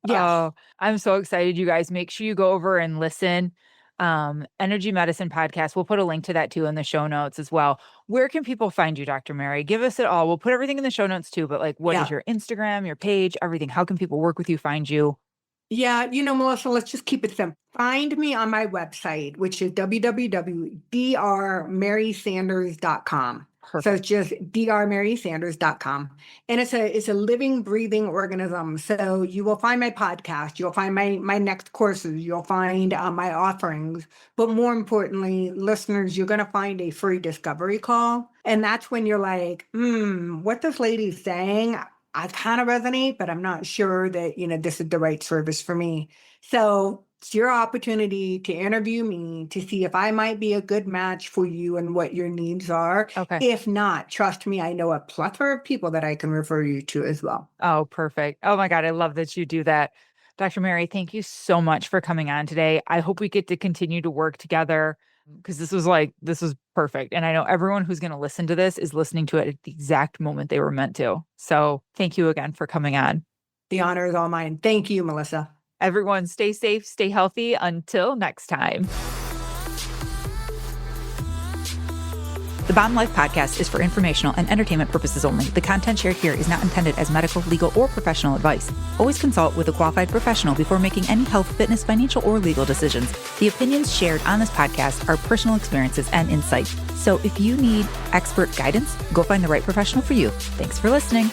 Yeah. Oh, I'm so excited, you guys. Make sure you go over and listen. Energy Medicine Podcast. We'll put a link to that too in the show notes as well. Where can people find you, Dr. Mary? Give us it all. We'll put everything in the show notes too, but like, what is your Instagram, your page, everything? How can people work with you, find you? Yeah, Melissa, let's just keep it simple. Find me on my website, which is www.drmarysanders.com. Perfect. So it's just drmarysanders.com. And it's a living, breathing organism. So you will find my podcast, you'll find my next courses, you'll find my offerings. But more importantly, listeners, you're going to find a free discovery call. And that's when you're like, what this lady's saying, I kind of resonate, but I'm not sure that, this is the right service for me. So it's your opportunity to interview me to see if I might be a good match for you and what your needs are. Okay. If not, trust me, I know a plethora of people that I can refer you to as well. Oh, perfect. Oh my God. I love that you do that. Dr. Mary, thank you so much for coming on today. I hope we get to continue to work together, because this was perfect. And I know everyone who's going to listen to this is listening to it at the exact moment they were meant to. So thank you again for coming on. The honor is all mine. Thank you, Melissa. Everyone, stay safe, stay healthy. Until next time. The Bomb Life podcast is for informational and entertainment purposes only. The content shared here is not intended as medical, legal, or professional advice. Always consult with a qualified professional before making any health, fitness, financial, or legal decisions. The opinions shared on this podcast are personal experiences and insights. So if you need expert guidance, go find the right professional for you. Thanks for listening.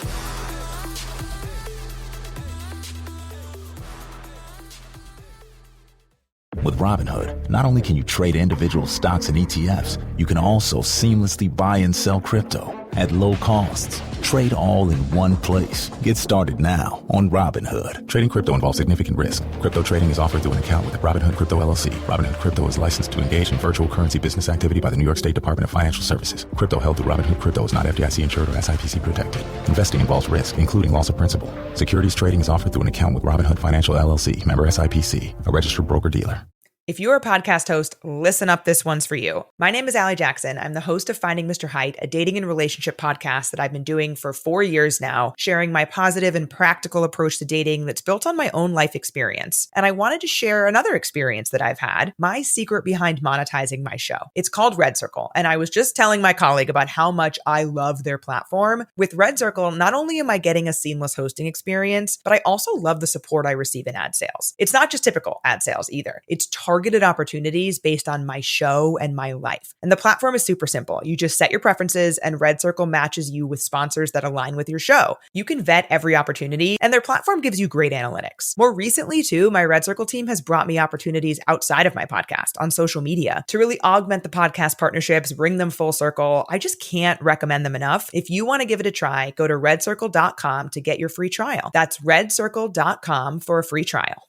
With Robinhood, not only can you trade individual stocks and ETFs, you can also seamlessly buy and sell crypto at low costs. Trade all in one place. Get started now on Robinhood. Trading crypto involves significant risk. Crypto trading is offered through an account with Robinhood Crypto LLC. Robinhood Crypto is licensed to engage in virtual currency business activity by the New York State Department of Financial Services. Crypto held through Robinhood Crypto is not FDIC insured or SIPC protected. Investing involves risk, including loss of principal. Securities trading is offered through an account with Robinhood Financial LLC, member SIPC, a registered broker-dealer. If you're a podcast host, listen up, this one's for you. My name is Allie Jackson. I'm the host of Finding Mr. Height, a dating and relationship podcast that I've been doing for 4 years now, sharing my positive and practical approach to dating that's built on my own life experience. And I wanted to share another experience that I've had, my secret behind monetizing my show. It's called Red Circle, and I was just telling my colleague about how much I love their platform. With Red Circle, not only am I getting a seamless hosting experience, but I also love the support I receive in ad sales. It's not just typical ad sales either. It's targeted opportunities based on my show and my life. And the platform is super simple. You just set your preferences and Red Circle matches you with sponsors that align with your show. You can vet every opportunity and their platform gives you great analytics. More recently too, my Red Circle team has brought me opportunities outside of my podcast on social media to really augment the podcast partnerships, bring them full circle. I just can't recommend them enough. If you want to give it a try, go to redcircle.com to get your free trial. That's redcircle.com for a free trial.